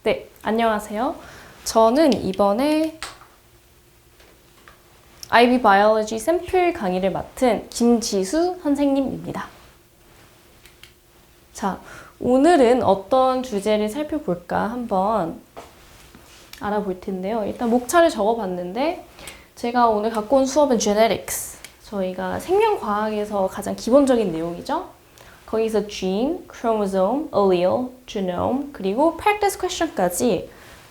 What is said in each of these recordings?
네, 안녕하세요. 저는 이번에 IB 바이올로지 샘플 강의를 맡은 김지수 선생님입니다. 자, 오늘은 어떤 주제를 살펴볼까 한번 알아볼 텐데요. 일단 목차를 적어봤는데 제가 오늘 갖고 온 수업은 genetics. 저희가 생명과학에서 가장 기본적인 내용이죠. 거기서 gene, chromosome, allele, genome, 그리고 practice question까지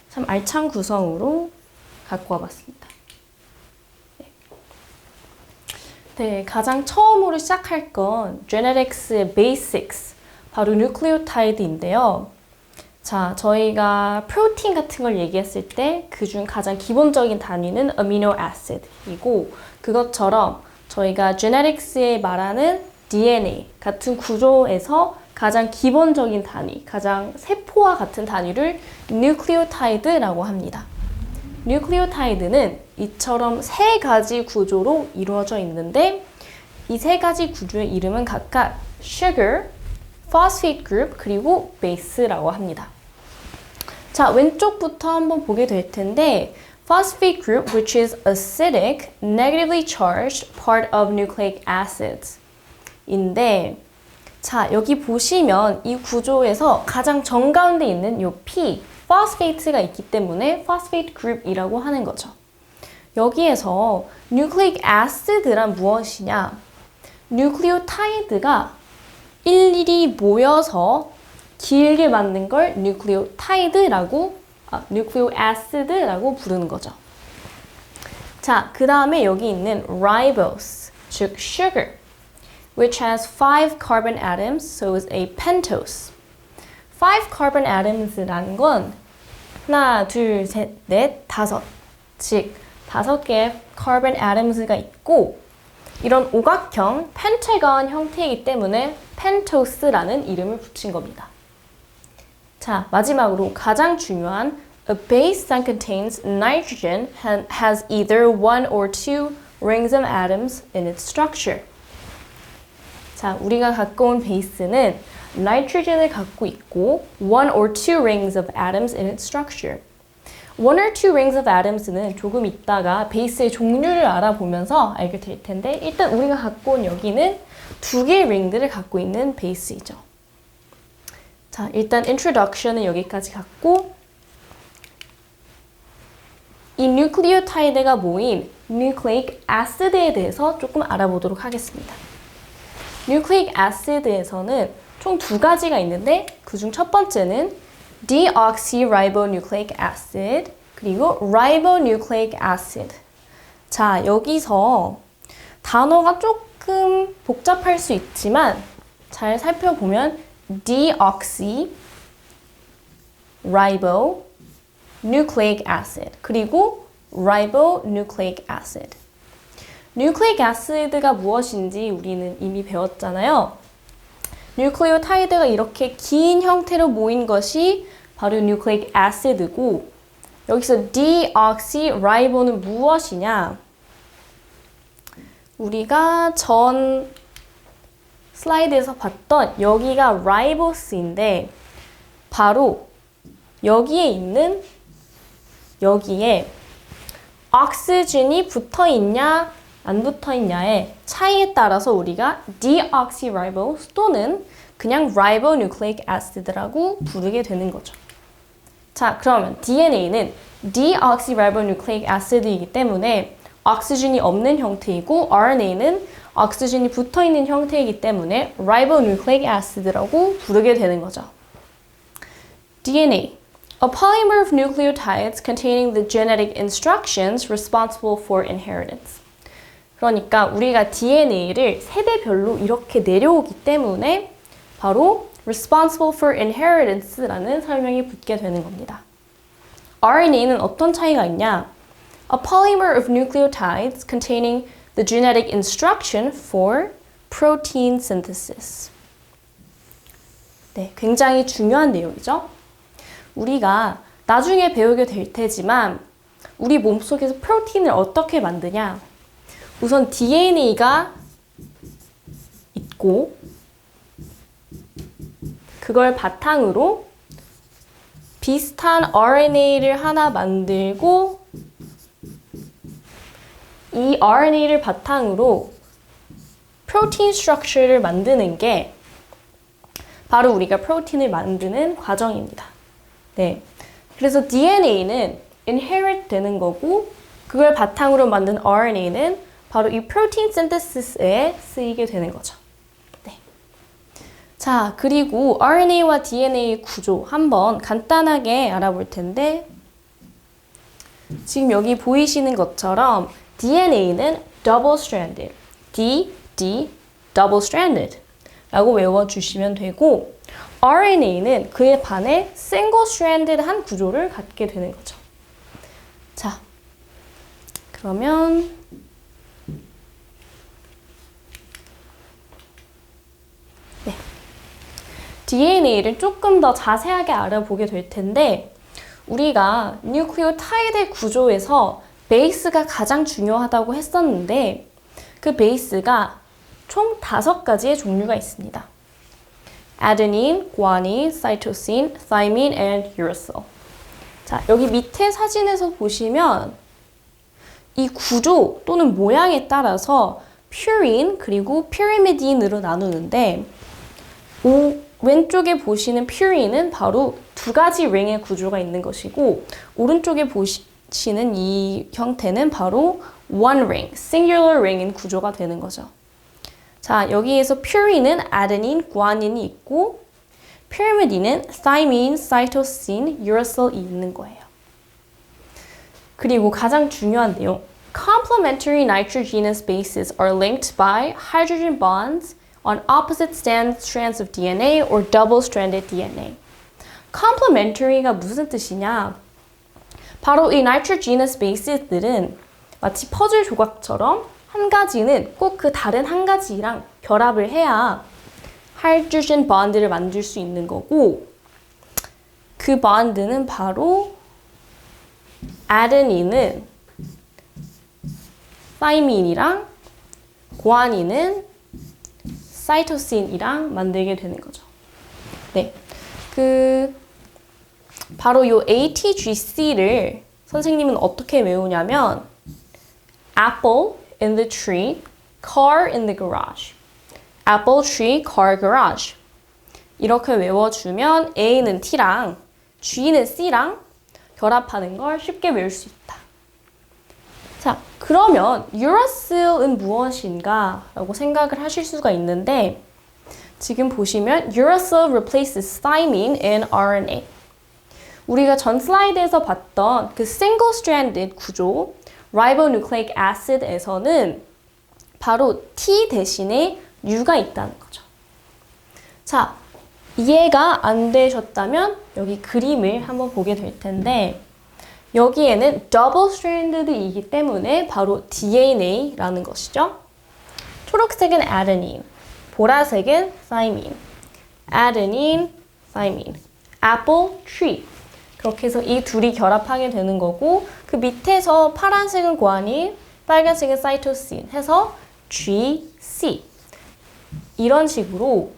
참 알찬 구성으로 갖고 와봤습니다. 네, 가장 처음으로 시작할 건 genetics의 basics, 바로 nucleotide인데요. 자, 저희가 프로틴 같은 걸 얘기했을 때 그중 가장 기본적인 단위는 amino acid이고, 그것처럼 저희가 genetics에 말하는 DNA 같은 구조에서 가장 기본적인 단위, 가장 세포와 같은 단위를 nucleotide라고 합니다. nucleotide는 이처럼 세 가지 구조로 이루어져 있는데 이 세 가지 구조의 이름은 각각 sugar, phosphate group, 그리고 base라고 합니다. 자, 왼쪽부터 한번 보게 될 텐데 phosphate group, which is acidic, negatively charged part of nucleic acids. 인데, 자, 여기 보시면 이 구조에서 가장 정가운데 있는 요 P, phosphate가 있기 때문에 phosphate group이라고 하는 거죠. 여기에서 nucleic acid란 무엇이냐? nucleotide가 일일이 모여서 길게 만든 걸 nucleotide라고, nucleoacid라고 부르는 거죠. 자, 그 다음에 여기 있는 ribose, 즉 sugar, which has 5 carbon atoms, so is a pentose. 5 carbon atoms라는 건 하나, 둘, 셋, 넷, 다섯. 즉, 5개의 carbon atoms가 있고 이런 오각형 펜타곤 형태이기 때문에 pentose라는 이름을 붙인 겁니다. 자, 마지막으로 가장 중요한 a base that contains nitrogen has either 1 or 2 rings of atoms in its structure. 자, 우리가 갖고 온 베이스는 나이트로젠을 갖고 있고 1 or 2 rings of atoms in its structure. 1 or 2 rings of atoms는 조금 있다가 베이스의 종류를 알아보면서 알게 될 텐데 일단 우리가 갖고 온 여기는 2개의 링들을 갖고 있는 베이스이죠. 자, 일단 introduction은 여기까지 갖고 이 nucleotide가 모인 nucleic acid에 대해서 조금 알아보도록 하겠습니다. nucleic acid에서는 총 2가지가 있는데 그중 첫 번째는 deoxyribonucleic acid 그리고 ribonucleic acid. 자, 여기서 단어가 조금 복잡할 수 있지만 잘 살펴보면 deoxyribonucleic acid 그리고 ribonucleic acid. nucleic acid가 무엇인지 우리는 이미 배웠잖아요. nucleotide가 이렇게 긴 형태로 모인 것이 바로 nucleic acid고 여기서 deoxyribo는 무엇이냐? 우리가 전 슬라이드에서 봤던 여기가 ribose인데 바로 여기에 있는 여기에 오xygen이 붙어 있냐 안 붙어 있냐의 차이에 따라서 우리가 deoxyribose 또는 그냥 ribonucleic acid라고 부르게 되는 거죠. 자, 그러면 DNA는 deoxyribonucleic acid이기 때문에 오xygen이 없는 형태이고 RNA는 오xygen이 붙어 있는 형태이기 때문에 ribonucleic acid라고 부르게 되는 거죠. DNA, a polymer of nucleotides containing the genetic instructions responsible for inheritance. 그러니까 우리가 DNA를 세대별로 이렇게 내려오기 때문에 바로 responsible for inheritance라는 설명이 붙게 되는 겁니다. RNA는 어떤 차이가 있냐? A polymer of nucleotides containing the genetic instruction for protein synthesis. 네, 굉장히 중요한 내용이죠. 우리가 나중에 배우게 될 테지만 우리 몸속에서 프로틴을 어떻게 만드냐? 우선 DNA가 있고 그걸 바탕으로 비슷한 RNA를 하나 만들고 이 RNA를 바탕으로 프로틴 스트럭처를 만드는 게 바로 우리가 프로틴을 만드는 과정입니다. 네. 그래서 DNA는 inherit 되는 거고 그걸 바탕으로 만든 RNA는 바로 이 프로틴 신테시스에 쓰이게 되는 거죠. 네. 자, 그리고 RNA와 DNA 구조 한번 간단하게 알아볼 텐데 지금 여기 보이시는 것처럼 DNA는 double stranded, D, double stranded 라고 외워주시면 되고 RNA는 그에 반해 single stranded 한 구조를 갖게 되는 거죠. 자, 그러면 네. DNA를 조금 더 자세하게 알아보게 될 텐데 우리가 뉴클리오타이드 구조에서 베이스가 가장 중요하다고 했었는데 그 베이스가 총 5가지의 종류가 있습니다. adenine, guanine, cytosine, thymine, and uracil. 자, 여기 밑에 사진에서 보시면 이 구조 또는 모양에 따라서 퓨린 그리고 pyrimidin으로 나누는데 왼쪽에 보시는 퓨린은 바로 2가지 링의 구조가 있는 것이고 오른쪽에 보시는 이 형태는 바로 one ring, singular ring인 구조가 되는 거죠. 자, 여기에서 퓨린은 adenine, guanine이 있고 pyrimidin은 thymine, cytosine, uracil이 있는 거예요. 그리고 가장 중요한 내용 complementary nitrogenous bases are linked by hydrogen bonds on opposite strands of DNA or double-stranded DNA. complementary가 무슨 뜻이냐? 바로 이 nitrogenous bases들은 마치 퍼즐 조각처럼 한 가지는 꼭 그 다른 한 가지랑 결합을 해야 hydrogen bond를 만들 수 있는 거고 그 bond는 바로 adenine은 thymeine이랑 guanine은 cytosine이랑 만들게 되는 거죠. 네, 바로 요 ATGC를 선생님은 어떻게 외우냐면 apple in the tree, car in the garage. apple, tree, car, garage. 이렇게 외워주면 A는 T랑 G는 C랑 결합하는 걸 쉽게 외울 수 있다. 자, 그러면 uracil은 무엇인가? 라고 생각을 하실 수가 있는데 지금 보시면 uracil replaces thymine in RNA. 우리가 전 슬라이드에서 봤던 그 single-stranded 구조 ribonucleic acid에서는 바로 T 대신에 U가 있다는 거죠. 자, 이해가 안 되셨다면 여기 그림을 한번 보게 될 텐데 여기에는 double-stranded이기 때문에 바로 DNA라는 것이죠. 초록색은 adenine, 보라색은 thymine, adenine, thymine, apple, tree. 그렇게 해서 이 둘이 결합하게 되는 거고 그 밑에서 파란색은 guanine, 빨간색은 cytosine 해서 GC. 이런 식으로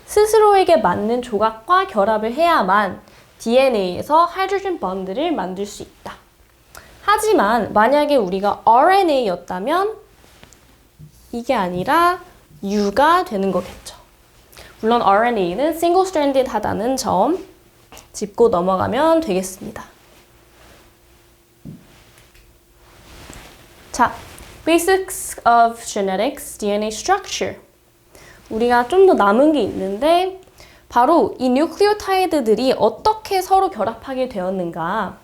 스스로에게 맞는 조각과 결합을 해야만 DNA에서 하이드로젠 번드를 만들 수 있다. 하지만 만약에 우리가 RNA였다면 이게 아니라 U가 되는 거겠죠. 물론 RNA는 single-stranded 하다는 점 짚고 넘어가면 되겠습니다. 자, Basics of Genetics, DNA Structure. 우리가 좀 더 남은 게 있는데 바로 이 뉴클리오타이드들이 어떻게 서로 결합하게 되었는가.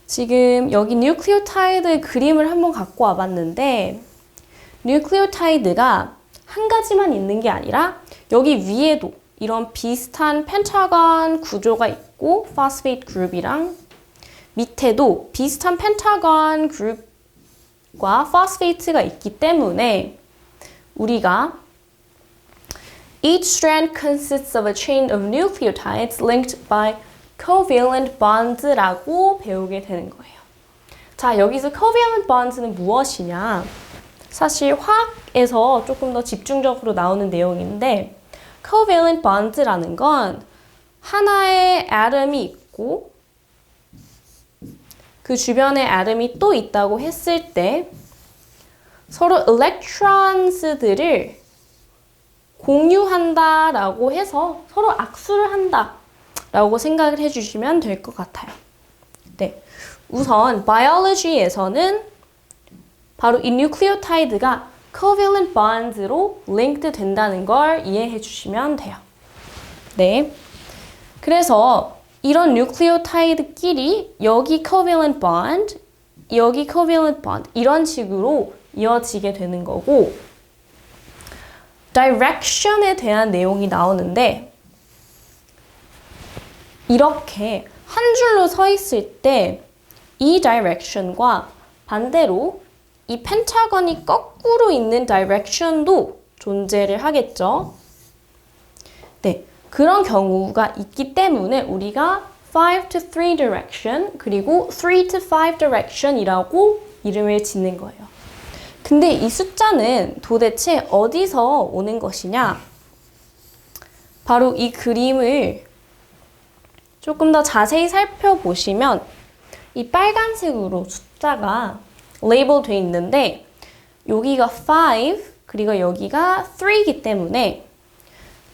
지금 여기 뉴클리오타이드 그림을 한번 갖고 와봤는데 뉴클리오타이드가 한 가지만 있는 게 아니라 여기 위에도 이런 비슷한 펜타곤 구조가 있고 포스페이트 그룹이랑 밑에도 비슷한 펜타곤 그룹과 포스페이트가 있기 때문에 우리가 Each strand consists of a chain of nucleotides linked by covalent bonds라고 배우게 되는 거예요. 자, 여기서 covalent bonds는 무엇이냐? 사실 화학에서 조금 더 집중적으로 나오는 내용인데 covalent bonds라는 건 하나의 atom이 있고 그 주변에 아tom이 또 있다고 했을 때 서로 electrons들을 공유한다라고 해서 서로 악수를 한다라고 생각을 해주시면 될 것 같아요. 네, 우선 biology에서는 바로 이 nucleotide가 covalent bonds로 linked 된다는 걸 이해해 주시면 돼요. 네, 그래서 이런 nucleotide끼리 여기 covalent bond, 여기 covalent bond 이런 식으로 이어지게 되는 거고 direction에 대한 내용이 나오는데 이렇게 한 줄로 서 있을 때 이 direction과 반대로 이 펜타곤이 거꾸로 있는 direction도 존재를 하겠죠. 네, 그런 경우가 있기 때문에 우리가 5 to 3 direction 그리고 3 to 5 direction이라고 이름을 짓는 거예요. 근데 이 숫자는 도대체 어디서 오는 것이냐? 바로 이 그림을 조금 더 자세히 살펴보시면 이 빨간색으로 숫자가 레이블 돼 있는데 여기가 5 그리고 여기가 3이기 때문에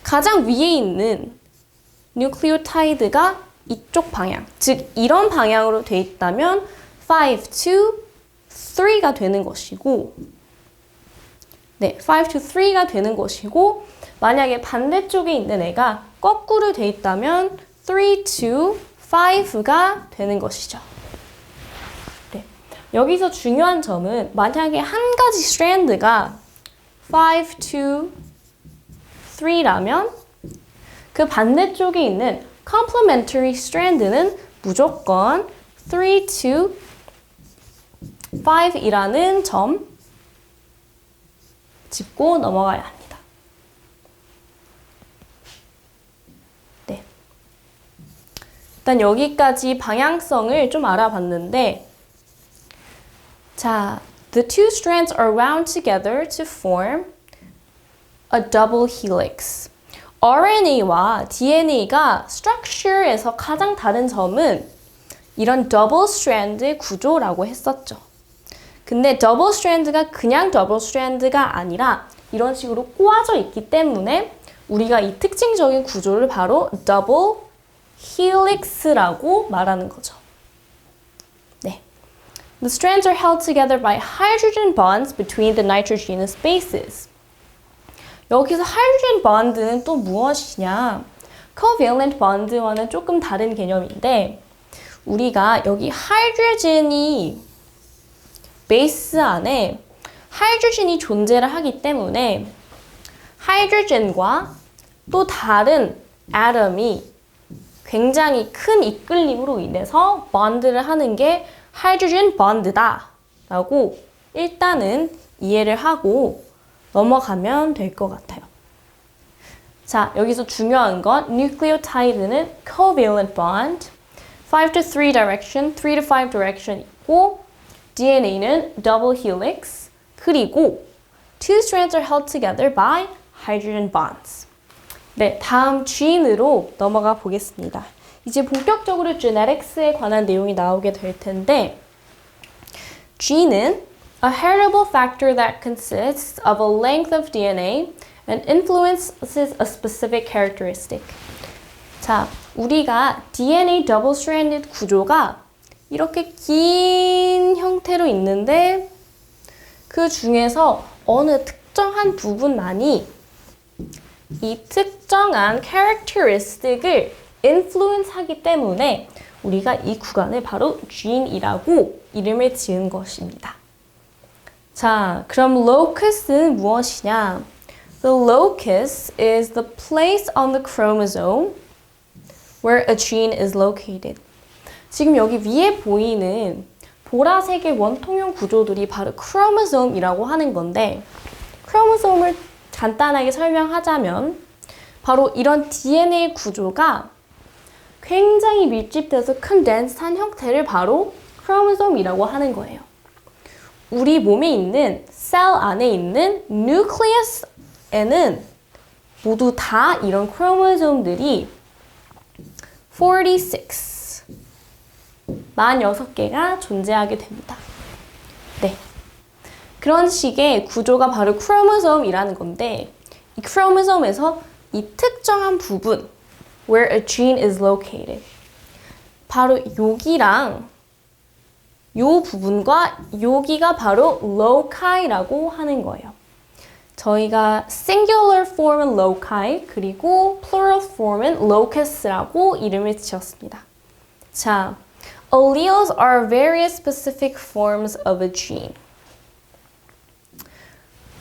가장 위에 있는 뉴클리오타이드가 이쪽 방향, 즉 이런 방향으로 돼 있다면 5 to 3가 되는 것이고 네, 5 to 3가 되는 것이고 만약에 반대쪽에 있는 애가 거꾸로 돼 있다면 3 to 5가 되는 것이죠. 네, 여기서 중요한 점은 만약에 한 가지 스트랜드가 5 to 3라면 그 반대쪽에 있는 complementary strand는 무조건 3 to 5이라는 점 짚고 넘어가야 합니다. 네. 일단 여기까지 방향성을 좀 알아봤는데 자, the two strands are wound together to form a double helix. RNA와 DNA가 structure에서 가장 다른 점은 이런 double strand 구조라고 했었죠. 근데 더블 스트랜드가 그냥 더블 스트랜드가 아니라 이런 식으로 꼬아져 있기 때문에 우리가 이 특징적인 구조를 바로 더블 헬릭스라고 말하는 거죠. 네. The strands are held together by hydrogen bonds between the nitrogenous bases. 여기서 hydrogen bond는 또 무엇이냐? covalent bond와는 조금 다른 개념인데 우리가 여기 하이드로젠이 베이스 안에 하이드로젠이 존재를 하기 때문에 하이드로젠과 또 다른 아tom이 굉장히 큰 이끌림으로 인해서 번드를 하는 게 하이드로젠 번드다 라고 일단은 이해를 하고 넘어가면 될 것 같아요. 자, 여기서 중요한 건 nucleotide는 covalent bond, 5 to 3 direction, 3 to 5 direction 있고 DNA는 double helix, 그리고 two strands are held together by hydrogen bonds. 네, 다음 gene으로 넘어가 보겠습니다. 이제 본격적으로 genetics에 관한 내용이 나오게 될 텐데 gene은 a heritable factor that consists of a length of DNA and influences a specific characteristic. 자, 우리가 DNA double stranded 구조가 이렇게 긴 형태로 있는데 그 중에서 어느 특정한 부분만이 이 특정한 characteristic을 influence 하기 때문에 우리가 이 구간을 바로 gene이라고 이름을 지은 것입니다. 자, 그럼 locus는 무엇이냐? The locus is the place on the chromosome where a gene is located. 지금 여기 위에 보이는 보라색의 원통형 구조들이 바로 크로모솜이라고 하는 건데 크로모솜을 간단하게 설명하자면 바로 이런 DNA 구조가 굉장히 밀집돼서 컨덴스한 형태를 바로 크로모솜이라고 하는 거예요. 우리 몸에 있는 셀 안에 있는 뉴클리어스에는 모두 다 이런 크로모솜들이 46 46개가 존재하게 됩니다. 네. 그런 식의 구조가 바로 크로모솜이라는 건데 이 크로모솜에서 이 특정한 부분 where a gene is located 바로 여기랑 요 부분과 여기가 바로 loci라고 하는 거예요. 저희가 singular form은 loci 그리고 plural form은 locus라고 이름을 지었습니다. 자, alleles are various specific forms of a gene.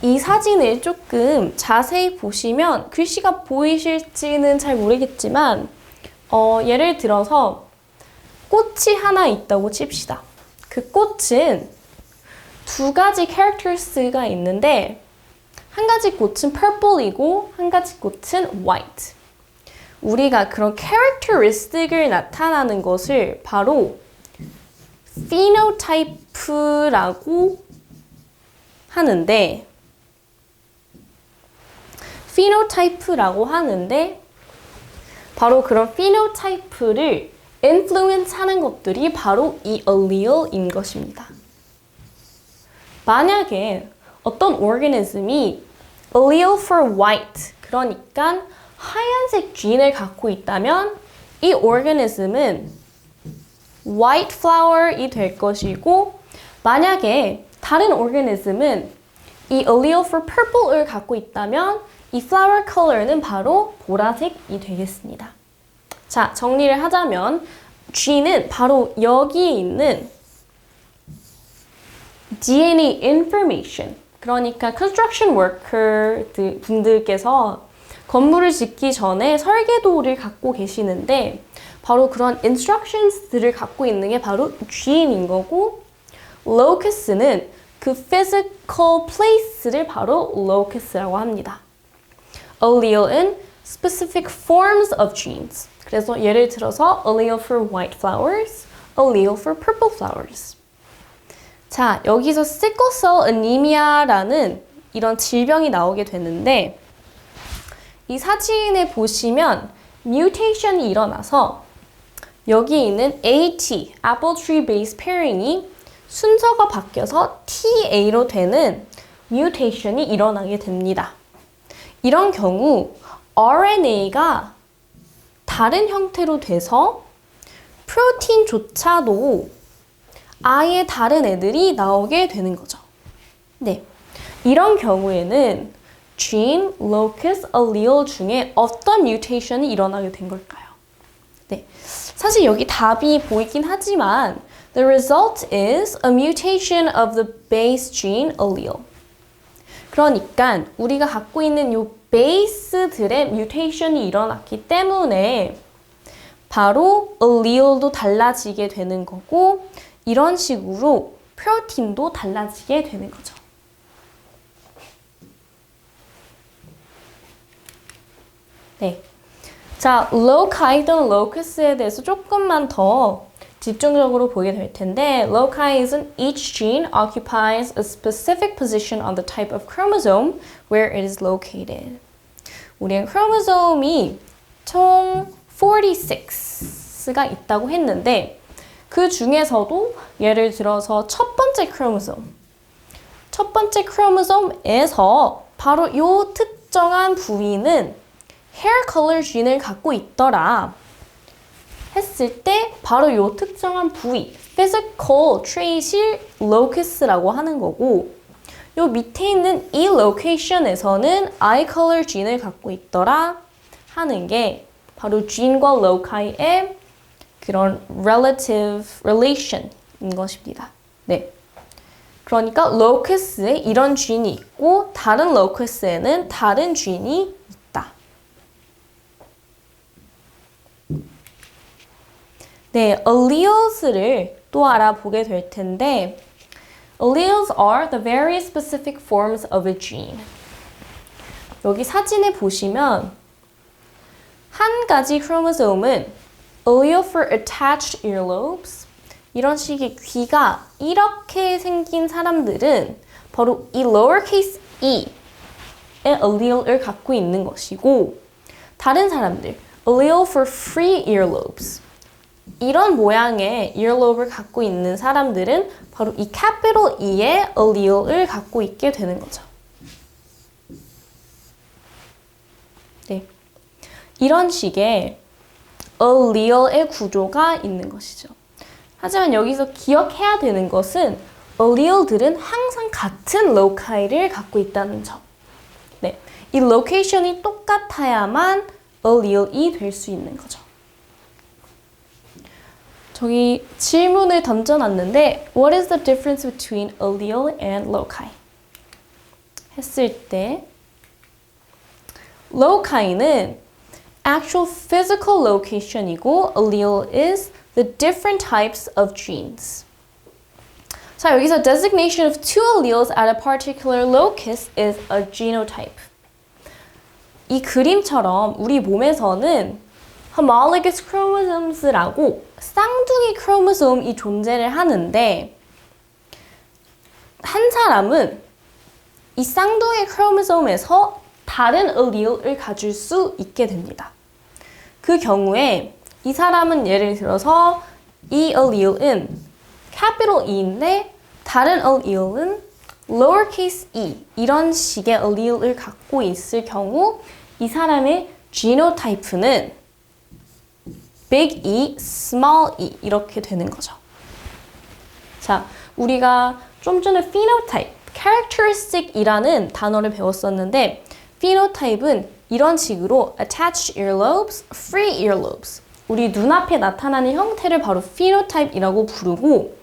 이 사진을 조금 자세히 보시면 글씨가 보이실지는 잘 모르겠지만 예를 들어서 꽃이 하나 있다고 칩시다. 그 꽃은 두 가지 characteristics가 있는데 한 가지 꽃은 purple이고 한 가지 꽃은 white. 우리가 그런 characteristic을 나타나는 것을 바로 phenotype라고 하는데 바로 그런 phenotype를 influence 하는 것들이 바로 이 allele인 것입니다. 만약에 어떤 organism이 allele for white, 그러니까 하얀색 gene을 갖고 있다면 이 organism은 white flower이 될 것이고 만약에 다른 organism은 이 allele for purple을 갖고 있다면 이 flower color는 바로 보라색이 되겠습니다. 자, 정리를 하자면 gene은 바로 여기에 있는 DNA information, 그러니까 construction worker 분들께서 건물을 짓기 전에 설계도를 갖고 계시는데 바로 그런 instructions들을 갖고 있는 게 바로 gene인 거고 locus는 그 physical place를 바로 locus라고 합니다. Allele은 specific forms of genes. 그래서 예를 들어서 allele for white flowers, allele for purple flowers. 자, 여기서 sickle cell anemia라는 이런 질병이 나오게 되는데 이 사진에 보시면 뮤테이션이 일어나서 여기 있는 AT, apple tree base pairing이 순서가 바뀌어서 TA로 되는 뮤테이션이 일어나게 됩니다. 이런 경우 RNA가 다른 형태로 돼서 프로틴조차도 아예 다른 애들이 나오게 되는 거죠. 네, 이런 경우에는 gene, locus, allele 중에 어떤 뮤테이션이 일어나게 된 걸까요? 네, 사실 여기 답이 보이긴 하지만 the result is a mutation of the base gene allele. 그러니까 우리가 갖고 있는 이 베이스들의 뮤테이션이 일어났기 때문에 바로 allele도 달라지게 되는 거고 이런 식으로 프로틴도 달라지게 되는 거죠. 네. 자, loci 또는 locus에 대해서 조금만 더 집중적으로 보게 될 텐데 loci는 each gene occupies a specific position on the type of chromosome where it is located. 우리는 크로모솜이 총 46가 있다고 했는데 그 중에서도 예를 들어서 첫 번째 크로모솜에서 바로 이 특정한 부위는 hair color gene을 갖고 있더라 했을 때 바로 이 특정한 부위, physical trait이 locus라고 하는 거고 이 밑에 있는 이 location에서는 eye color gene을 갖고 있더라 하는 게 바로 gene과 loci의 그런 relative relation인 것입니다. 네. 그러니까 locus에 이런 gene이 있고 다른 locus에는 다른 gene이 있다. 네, alleles를 또 알아보게 될 텐데 alleles are the very specific forms of a gene. 여기 사진에 보시면 한 가지 크로모솜은 allele for attached earlobes 이런 식의 귀가 이렇게 생긴 사람들은 바로 이 lowercase e의 allele를 갖고 있는 것이고 다른 사람들 allele for free earlobes 이런 모양의 earlobe를 갖고 있는 사람들은 바로 이 capital E의 allele을 갖고 있게 되는 거죠. 네. 이런 식의 allele의 구조가 있는 것이죠. 하지만 여기서 기억해야 되는 것은 allele들은 항상 같은 loci를 갖고 있다는 점. 네. 이 location이 똑같아야만 allele이 될 수 있는 거죠. 저기 질문을 던져놨는데 What is the difference between allele and loci? 했을 때 loci는 actual physical location이고 allele is the different types of genes. 자, 여기서 designation of two alleles at a particular locus is a genotype. 이 그림처럼 우리 몸에서는 homologous chromosomes라고 쌍둥이 크로모솜이 존재를 하는데 한 사람은 이 쌍둥이 크로모솜에서 다른 allele을 가질 수 있게 됩니다. 그 경우에 이 사람은 예를 들어서 이 allele은 capital E인데 다른 allele은 lowercase e 이런 식의 allele을 갖고 있을 경우 이 사람의 genotype는 big E, small e 이렇게 되는 거죠. 자, 우리가 좀 전에 phenotype, characteristic이라는 단어를 배웠었는데 phenotype은 이런 식으로 attached earlobes, free earlobes 우리 눈앞에 나타나는 형태를 바로 phenotype이라고 부르고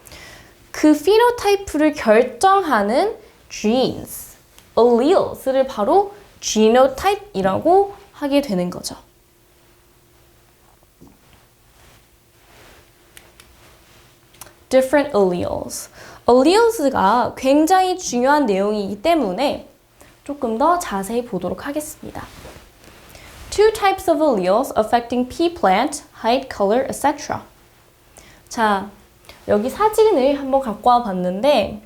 그 phenotype를 결정하는 genes, alleles를 바로 genotype이라고 하게 되는 거죠. different alleles. alleles가 굉장히 중요한 내용이기 때문에 조금 더 자세히 보도록 하겠습니다. Two types of alleles affecting pea plant, height, color, etc. 자, 여기 사진을 한번 갖고 와 봤는데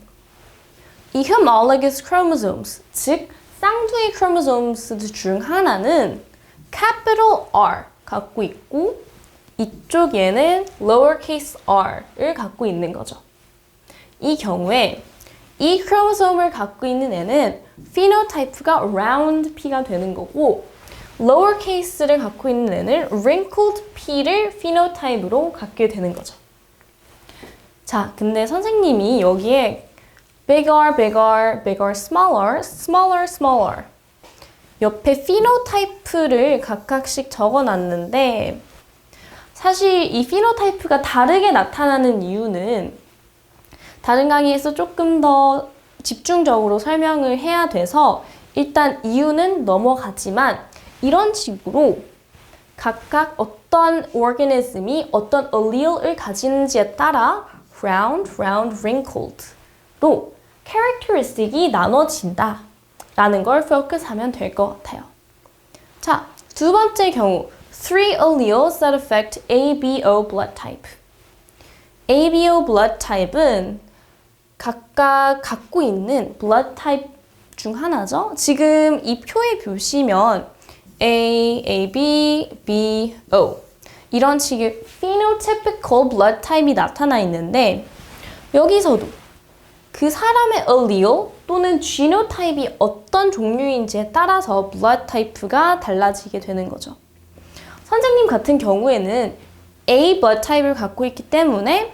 이 homologous chromosomes, 즉 쌍둥이 chromosomes 중 하나는 capital R 갖고 있고 이쪽에는 lowercase r을 갖고 있는 거죠. 이 경우에 이 크로모솜을 갖고 있는 애는 phenotype가 round P가 되는 거고 lowercase를 갖고 있는 애는 wrinkled P를 phenotype로 갖게 되는 거죠. 자, 근데 선생님이 여기에 bigger, bigger, bigger, smaller, smaller, smaller 옆에 phenotype를 각각씩 적어놨는데 사실 이 피노타입가 다르게 나타나는 이유는 다른 강의에서 조금 더 집중적으로 설명을 해야 돼서 일단 이유는 넘어가지만 이런 식으로 각각 어떤 organism이 어떤 allele을 가지는지에 따라 round, round, wrinkled로 characteristic이 나눠진다 라는 걸 포커스하면 될 것 같아요. 자, 두 번째 경우 Three alleles that affect ABO blood type. ABO blood type은 각각 갖고 있는 blood type 중 하나죠. 지금 이 표에 보시면 A, AB, B, O 이런 식의 phenotypical blood type이 나타나 있는데 여기서도 그 사람의 allele 또는 genotype이 어떤 종류인지에 따라서 blood type가 달라지게 되는 거죠. 선생님 같은 경우에는 A blood type을 갖고 있기 때문에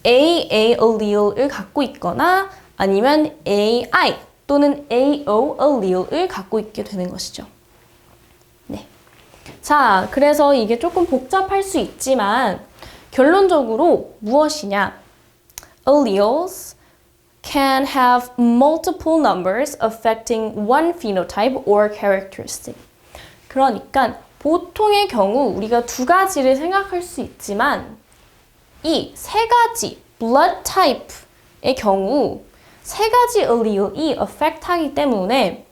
AA allele을 갖고 있거나 아니면 AI 또는 AO allele을 갖고 있게 되는 것이죠. 네. 자, 그래서 이게 조금 복잡할 수 있지만 결론적으로 무엇이냐? Alleles can have multiple numbers affecting one phenotype or characteristic. 그러니까 보통의 경우 우리가 두 가지를 생각할 수 있지만 이 세 가지 blood type의 경우 세 가지 allele이 affect하기 때문에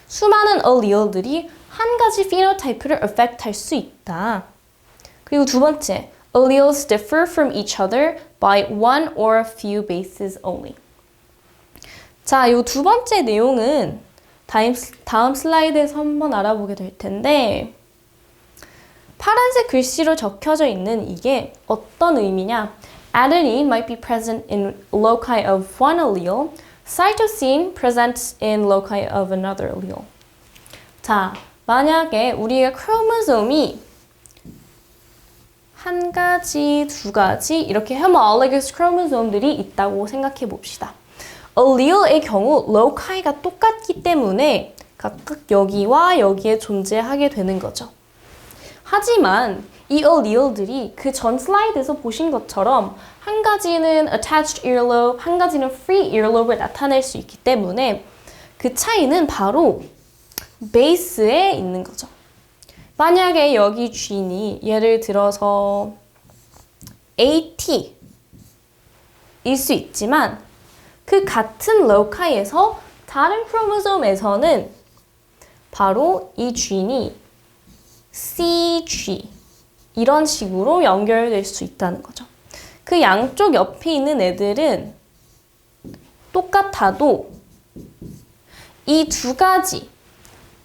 수많은 allele들이 한 가지 phenotype를 affect할 수 있다. 그리고 두 번째, alleles differ from each other by one or a few bases only. 자, 이 두 번째 내용은 다음 슬라이드에서 한번 알아보게 될 텐데 파란 파란색 글씨로 적혀져 있는 이게 어떤 의미냐? Adenine might be present in loci of one allele. Cytosine presents in loci of another allele. 자, 만약에 우리의 크로모솜이 한 가지, 두 가지 이렇게 homologous 크로모솜들이 있다고 생각해 봅시다. alleel의 경우 loci가 똑같기 때문에 각각 여기와 여기에 존재하게 되는 거죠. 하지만 이 alleel들이 그 전 슬라이드에서 보신 것처럼 한 가지는 attached earlobe, 한 가지는 free earlobe를 나타낼 수 있기 때문에 그 차이는 바로 베이스에 있는 거죠. 만약에 여기 쥐니 예를 들어서 AT 일 수 있지만 그 같은 로카이에서 다른 크로모솜에서는 바로 이 쥐니 CG 이런 식으로 연결될 수 있다는 거죠. 그 양쪽 옆에 있는 애들은 똑같아도 이 두 가지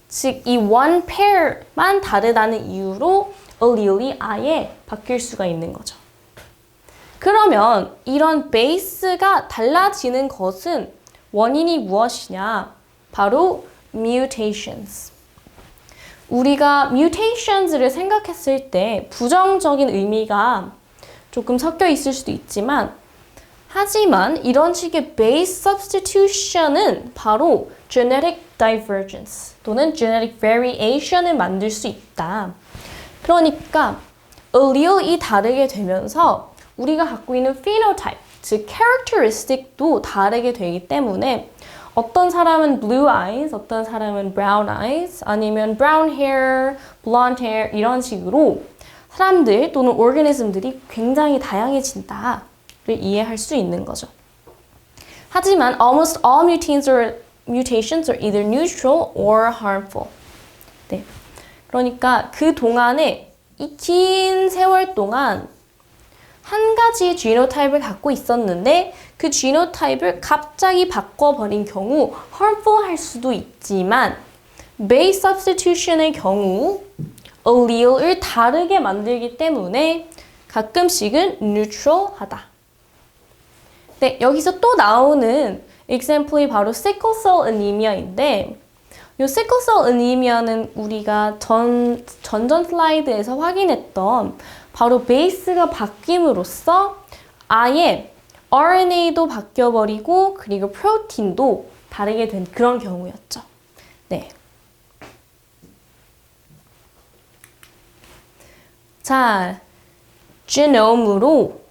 즉, 이 one pair만 다르다는 이유로 alleel이 아예 바뀔 수가 있는 거죠. 그러면 이런 베이스가 달라지는 것은 원인이 무엇이냐? 바로 mutations. 우리가 mutations를 생각했을 때 부정적인 의미가 조금 섞여 있을 수도 있지만 하지만 이런 식의 base substitution은 바로 genetic divergence 또는 genetic variation을 만들 수 있다. 그러니까 alleel이 다르게 되면서 우리가 갖고 있는 phenotype, 즉 characteristic도 다르게 되기 때문에 어떤 사람은 blue eyes, 어떤 사람은 brown eyes, 아니면 brown hair, blonde hair 이런 식으로 사람들 또는 organism들이 굉장히 다양해진다를 이해할 수 있는 거죠. 하지만 almost all mutations are either neutral or harmful. 네. 그러니까 그 동안에 이 긴 세월 동안 한 가지 genotype을 갖고 있었는데 그 genotype을 갑자기 바꿔버린 경우 harmful 할 수도 있지만 base substitution의 경우 alleel을 다르게 만들기 때문에 가끔씩은 neutral하다. 네, 여기서 또 나오는 example이 바로 sickle cell anemia인데 이 sickle cell anemia는 우리가 전전 슬라이드에서 확인했던 바로 베이스가 바뀜으로써 아예 RNA도 바뀌어버리고 그리고 프로틴도 다르게 된 그런 경우였죠. 네. 자, genome으로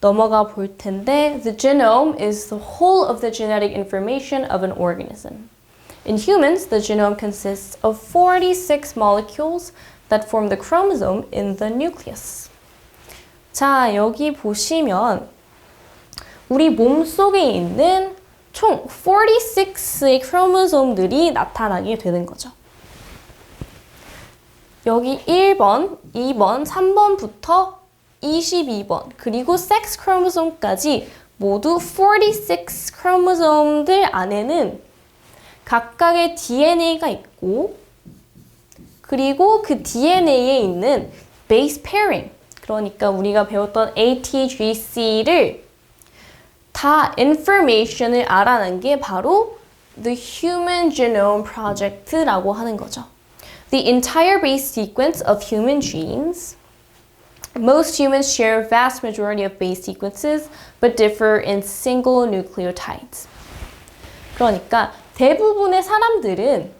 넘어가 볼 텐데 the genome is the whole of the genetic information of an organism. In humans, the genome consists of 46 molecules that form the chromosome in the nucleus. 자, 여기 보시면 우리 몸속에 있는 총 46의 크로모솜들이 나타나게 되는 거죠. 여기 1번, 2번, 3번부터 22번, 그리고 섹스 크로모솜까지 모두 46 크로모솜들 안에는 각각의 DNA가 있고 그리고 그 DNA에 있는 base pairing, 그러니까 우리가 배웠던 ATGC를 다 information을 알아낸 게 바로 the Human Genome Project라고 하는 거죠. The entire base sequence of human genes. Most humans share a vast majority of base sequences, but differ in single nucleotides. 그러니까 대부분의 사람들은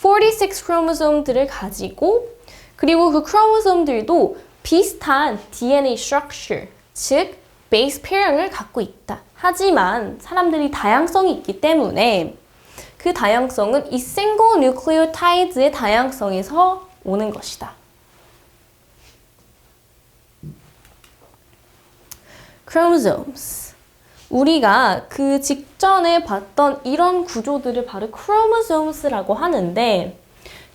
46 크로모솜들을 가지고 그리고 그 크로모솜들도 비슷한 DNA structure, 즉 base pairing을 갖고 있다. 하지만 사람들이 다양성이 있기 때문에 그 다양성은 이 single nucleotide의 다양성에서 오는 것이다. chromosomes. 우리가 그 직전에 봤던 이런 구조들을 바로 chromosomes라고 하는데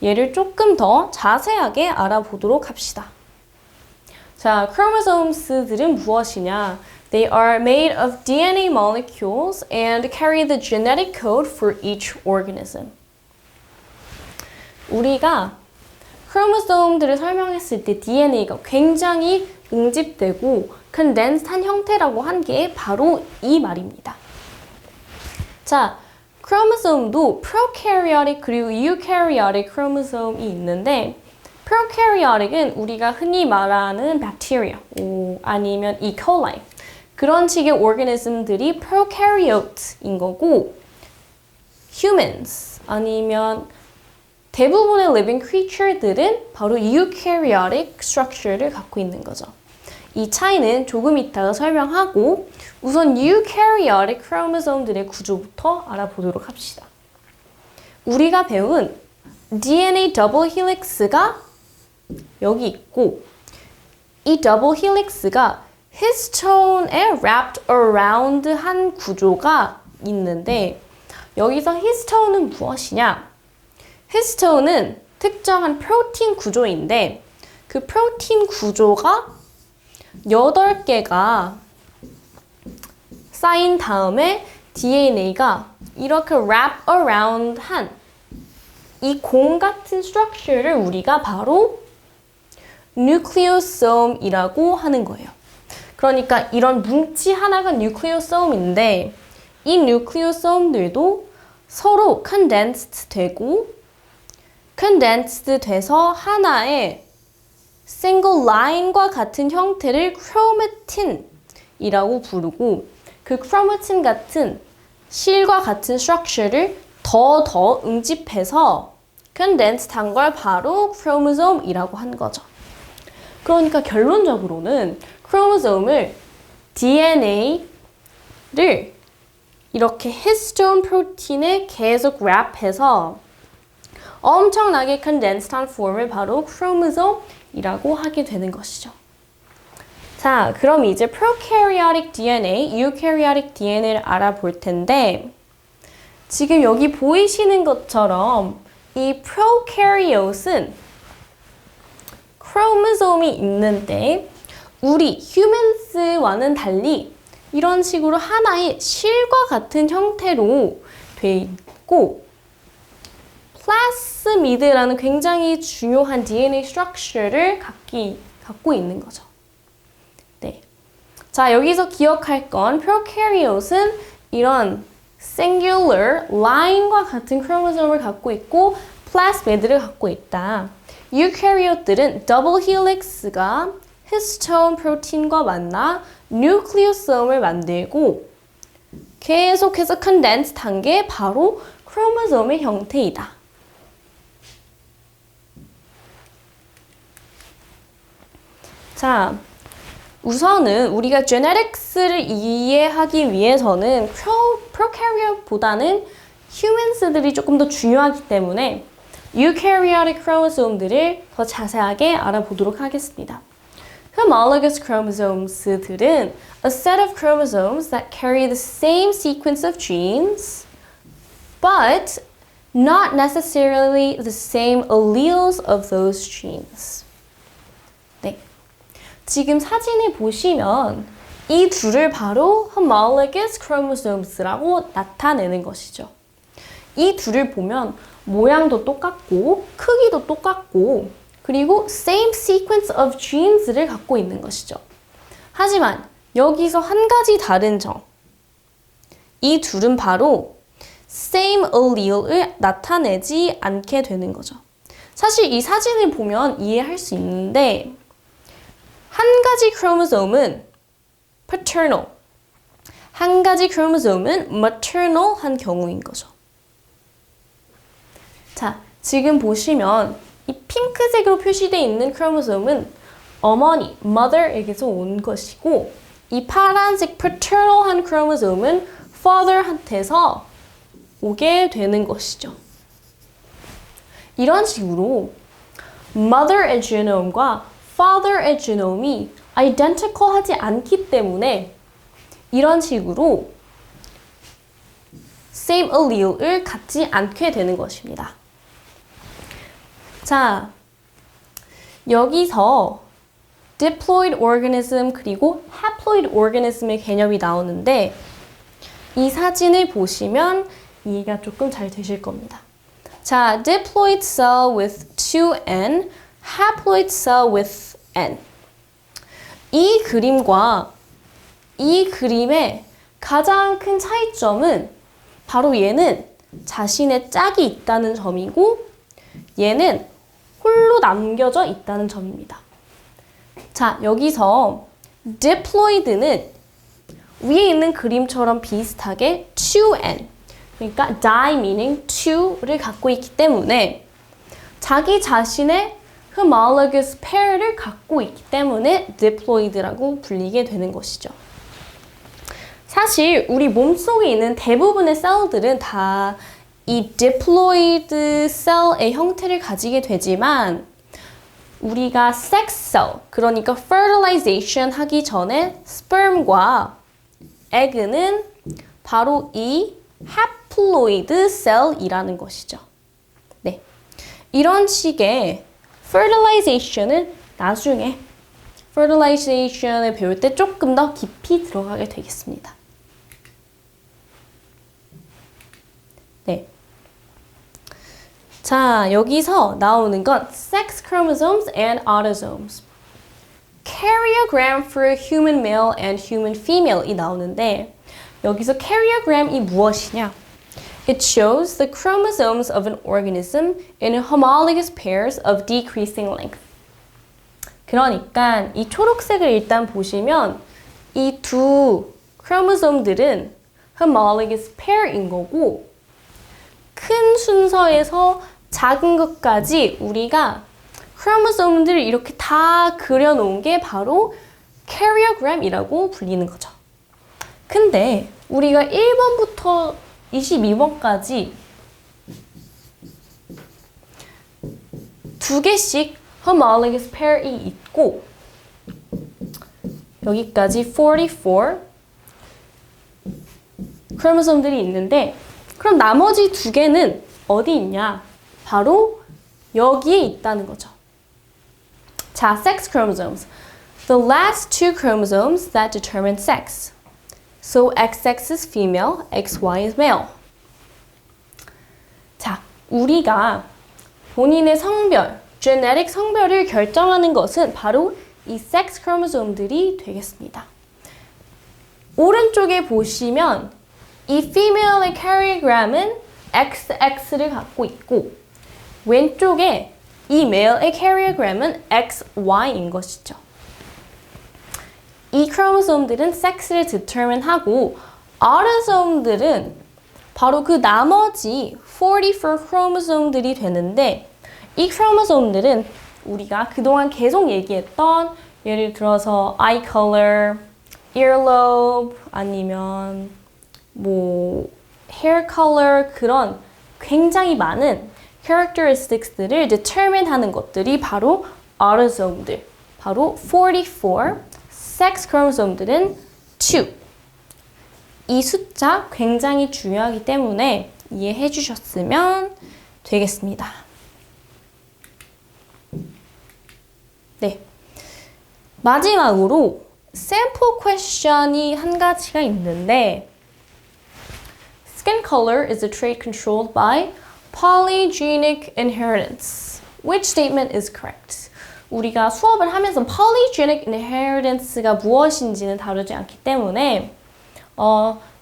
얘를 조금 더 자세하게 알아보도록 합시다. 자, chromosomes들은 무엇이냐? They are made of DNA molecules and carry the genetic code for each organism. 우리가 크로모솜들을 설명했을 때 DNA가 굉장히 응집되고 컨덴스한 형태라고 한 게 바로 이 말입니다. 자, 크로모솜도 프로캐리오틱 그리고 유캐리오틱 크로모솜이 있는데 프로캐리오틱은 우리가 흔히 말하는 박테리아 아니면 이콜라이 그런 식의 오르가니즘들이 프로캐리오트인 거고 humans 아니면 대부분의 living creature들은 바로 eukaryotic structure를 갖고 있는 거죠. 이 차이는 조금 이따가 설명하고 우선 eukaryotic 크로모솜들의 구조부터 알아보도록 합시다. 우리가 배운 DNA 더블 헬릭스가 여기 있고 이 더블 헬릭스가 히스톤에 wrapped around 한 구조가 있는데 여기서 히스톤은 무엇이냐? 히스톤은 특정한 프로틴 구조인데 그 프로틴 구조가 8개가 쌓인 다음에 DNA가 이렇게 wrap around 한 이 공 같은 스트럭처를 우리가 바로 nucleosome이라고 하는 거예요. 그러니까 이런 뭉치 하나가 nucleosome인데 이 nucleosome들도 서로 condensed 되고 condensed 돼서 하나의 single line과 같은 형태를 chromatin이라고 부르고 그 chromatin 같은 실과 같은 structure를 더 응집해서 condensed 한 걸 바로 chromosome이라고 한 거죠. 그러니까 결론적으로는 크로모솜을 DNA를 이렇게 히스톤 프로틴에 계속 랩해서 엄청나게 컨덴스한 폼을 바로 크로모솜이라고 하게 되는 것이죠. 자, 그럼 이제 프로캐리오틱 DNA, 유캐리오틱 DNA를 알아볼 텐데 지금 여기 보이시는 것처럼 이 프로캐리ոտ은 크로모솜이 있는데 우리 휴먼스와는 달리 이런 식으로 하나의 실과 같은 형태로 돼 있고 플라스미드라는 굉장히 중요한 DNA 스트럭처를 갖고 있는 거죠. 네. 자, 여기서 기억할 건 프로캐리ոտ은 이런 singular line과 같은 크로모솜을 갖고 있고 플라스미드를 갖고 있다. 유캐리ոտ들은 더블 헬릭스가 히스톤 프로틴과 만나 뉴클리오솜을 만들고 계속해서 컨덴스드 한 게 바로 크로모솜의 형태이다. 자, 우선은 우리가 제네틱스를 이해하기 위해서는 프로캐리ot보다는 휴먼스들이 조금 더 중요하기 때문에 유캐리오틱 크로모솜들을 더 자세하게 알아보도록 하겠습니다. Homologous chromosomes들은 a set of chromosomes that carry the same sequence of genes, but not necessarily the same alleles of those genes. 네. 지금 사진을 보시면 이 둘을 바로 homologous chromosomes라고 나타내는 것이죠. 이 둘을 보면 모양도 똑같고 크기도 똑같고 그리고 same sequence of genes를 갖고 있는 것이죠. 하지만 여기서 한 가지 다른 점. 이 둘은 바로 same allele을 나타내지 않게 되는 거죠. 사실 이 사진을 보면 이해할 수 있는데 한 가지 크로모솜은 paternal, 한 가지 크로모솜은 maternal한 경우인 거죠. 자, 지금 보시면 이 핑크색으로 표시되어 있는 크로모솜은 어머니, mother에게서 온 것이고 이 파란색 paternal한 크로모솜은 father한테서 오게 되는 것이죠. 이런 식으로 mother의 genome과 father의 genome이 identical하지 않기 때문에 이런 식으로 same allele을 갖지 않게 되는 것입니다. 자, 여기서 diploid organism 그리고 haploid organism의 개념이 나오는데 이 사진을 보시면 이해가 조금 잘 되실 겁니다. 자, diploid cell with 2n, haploid cell with n. 이 그림과 이 그림의 가장 큰 차이점은 바로 얘는 자신의 짝이 있다는 점이고 얘는 홀로 남겨져 있다는 점입니다. 자, 여기서 diploid는 위에 있는 그림처럼 비슷하게 2n, 그러니까 die meaning 2를 갖고 있기 때문에 자기 자신의 homologous pair를 갖고 있기 때문에 diploid라고 불리게 되는 것이죠. 사실 우리 몸속에 있는 대부분의 셀들은 다 이 diploid 셀의 형태를 가지게 되지만 우리가 sex cell, 그러니까 fertilization 하기 전에 sperm과 egg는 바로 이 haploid cell이라는 것이죠. 네, 이런 식의 fertilization은 나중에 fertilization을 배울 때 조금 더 깊이 들어가게 되겠습니다. 네. 자, 여기서 나오는 건 sex chromosomes and autosomes. Karyogram for human male and human female이 나오는데 여기서 karyogram이 무엇이냐? It shows the chromosomes of an organism in homologous pairs of decreasing length. 그러니까 이 초록색을 일단 보시면 이 두 크로모솜들은 homologous pair인 거고 큰 순서에서 작은 것까지 우리가 크로모솜들을 이렇게 다 그려놓은 게 바로 karyogram이라고 불리는 거죠. 근데 우리가 1번부터 22번까지 두 개씩 homologous pair이 있고 여기까지 44 크로모솜들이 있는데 그럼 나머지 두 개는 어디 있냐? 바로 여기에 있다는 거죠. 자, sex chromosomes. The last two chromosomes that determine sex. So XX is female, XY is male. 자, 우리가 본인의 성별, genetic 성별을 결정하는 것은 바로 이 sex chromosome들이 되겠습니다. 오른쪽에 보시면 이 female의 karyogram은 XX를 갖고 있고 왼쪽에 이 male의 karyogram은 XY인 것이죠. 이 크로모솜들은 섹스를 determine하고 autosome들은 바로 그 나머지 44 크로모솜들이 되는데 이 크로모솜들은 우리가 그동안 계속 얘기했던 예를 들어서 eye color, earlobe 아니면 뭐 hair color 그런 굉장히 많은 characteristics들을 determine 하는 것들이 바로 autosome들, 바로 44 섹스 크로모솜들은 2. 이 숫자 굉장히 중요하기 때문에 이해해 주셨으면 되겠습니다. 네. 마지막으로 sample question이 한 가지가 있는데 Skin color is a trait controlled by polygenic inheritance. Which statement is correct? 우리가 수업을 하면서 polygenic inheritance가 무엇인지는 다루지 않기 때문에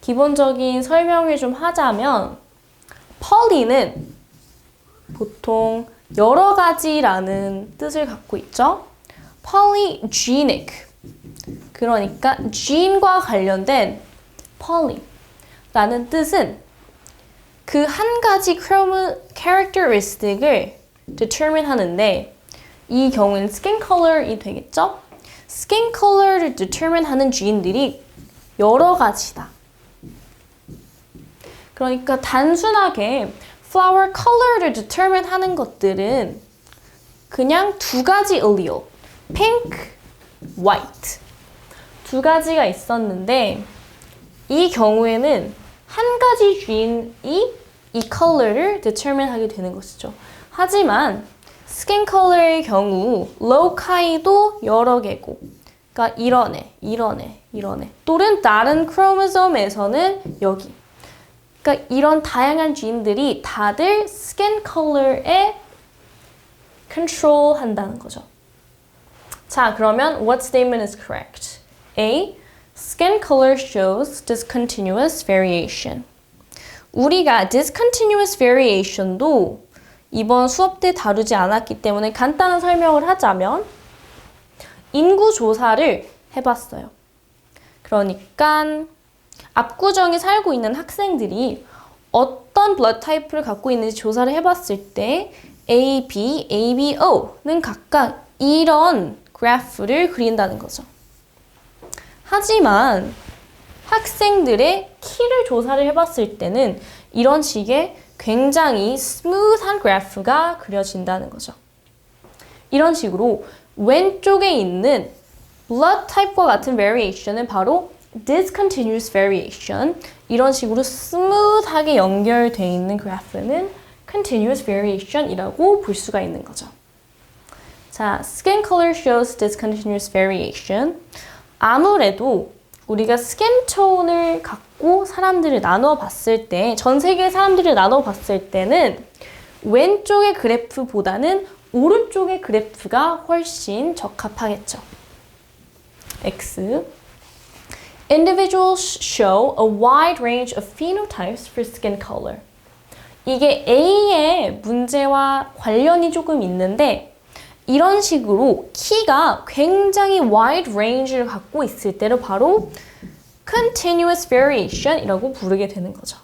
기본적인 설명을 좀 하자면 poly는 보통 여러 가지라는 뜻을 갖고 있죠. polygenic 그러니까 gene과 관련된 poly라는 뜻은 그 한 가지 characteristic을 determine 하는데 이 경우에는 skin color이 되겠죠? skin color를 determine 하는 gene들이 여러 가지다. 그러니까 단순하게 flower color를 determine 하는 것들은 그냥 두 가지 allele, pink, white 두 가지가 있었는데 이 경우에는 한 가지 gene이 이 컬러를 determine 하게 되는 것이죠. 하지만 skin color의 경우 loci도 여러 개고 그러니까 이런 애, 이런 애, 이런 애 또는 다른 크로모솜에서는 여기 그러니까 이런 다양한 gene들이 다들 skin color에 control 한다는 거죠. 자, 그러면 what statement is correct? A. Skin color shows discontinuous variation. 우리가 discontinuous variation도 이번 수업 때 다루지 않았기 때문에 간단한 설명을 하자면 인구 조사를 해봤어요. 그러니까 압구정에 살고 있는 학생들이 어떤 블러드 타입을 갖고 있는지 조사를 해봤을 때 A, B, A, B, O는 각각 이런 그래프를 그린다는 거죠. 하지만 학생들의 키를 조사를 해봤을 때는 이런 식의 굉장히 스무스한 그래프가 그려진다는 거죠. 이런 식으로 왼쪽에 있는 blood type과 같은 variation은 바로 discontinuous variation. 이런 식으로 스무스하게 연결되어 있는 그래프는 continuous variation이라고 볼 수가 있는 거죠. 자, skin color shows discontinuous variation. 아무래도 우리가 스킨 톤을 갖고 사람들을 나눠 봤을 때, 전 세계 사람들을 나눠 봤을 때는 왼쪽의 그래프보다는 오른쪽의 그래프가 훨씬 적합하겠죠. X. Individuals show a wide range of phenotypes for skin color. 이게 A의 문제와 관련이 조금 있는데 이런 식으로 키가 굉장히 wide range를 갖고 있을 때를 바로 continuous variation이라고 부르게 되는 거죠.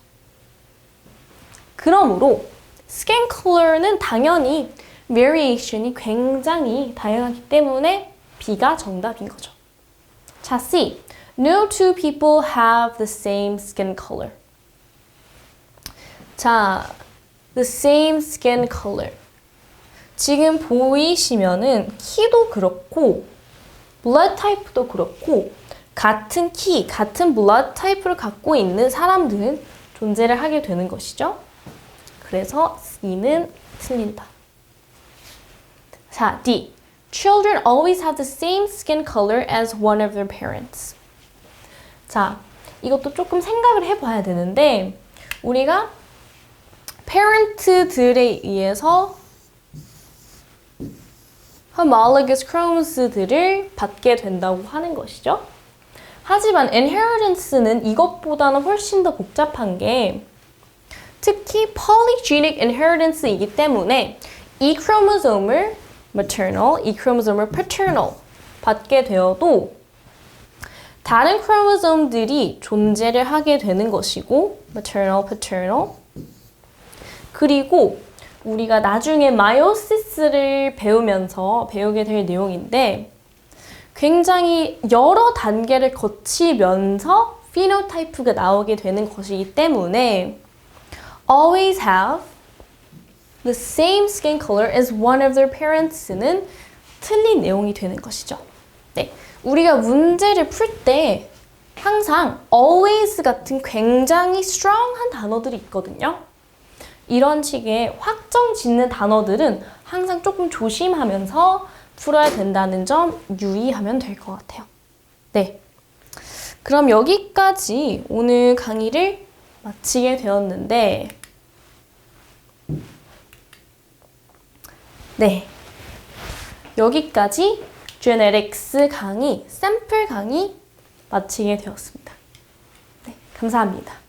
그러므로 skin color는 당연히 variation이 굉장히 다양하기 때문에 B가 정답인 거죠. 자, C. No two people have the same skin color. 자, the same skin color. 지금 보이시면은 키도 그렇고 blood type도 그렇고 같은 키, 같은 blood type를 갖고 있는 사람들은 존재를 하게 되는 것이죠. 그래서 C는 틀린다. 자, D. Children always have the same skin color as one of their parents. 자, 이것도 조금 생각을 해봐야 되는데 우리가 parents들에 의해서 homologous chromos들을 받게 된다고 하는 것이죠. 하지만 inheritance는 이것보다는 훨씬 더 복잡한 게 특히 polygenic inheritance이기 때문에 이 크로모솜을 maternal, 이 크로모솜을 paternal 받게 되어도 다른 크로모솜들이 존재를 하게 되는 것이고 maternal, paternal 그리고 우리가 나중에 마이오시스를 배우면서 배우게 될 내용인데 굉장히 여러 단계를 거치면서 피노타이프가 나오게 되는 것이기 때문에 always have the same skin color as one of their parents는 틀린 내용이 되는 것이죠. 네, 우리가 문제를 풀 때 항상 always 같은 굉장히 strong한 단어들이 있거든요. 이런 식의 확정 짓는 단어들은 항상 조금 조심하면서 풀어야 된다는 점 유의하면 될 것 같아요. 네, 그럼 여기까지 오늘 강의를 마치게 되었는데 네, 여기까지 Genetics 강의, 샘플 강의 마치게 되었습니다. 네, 감사합니다.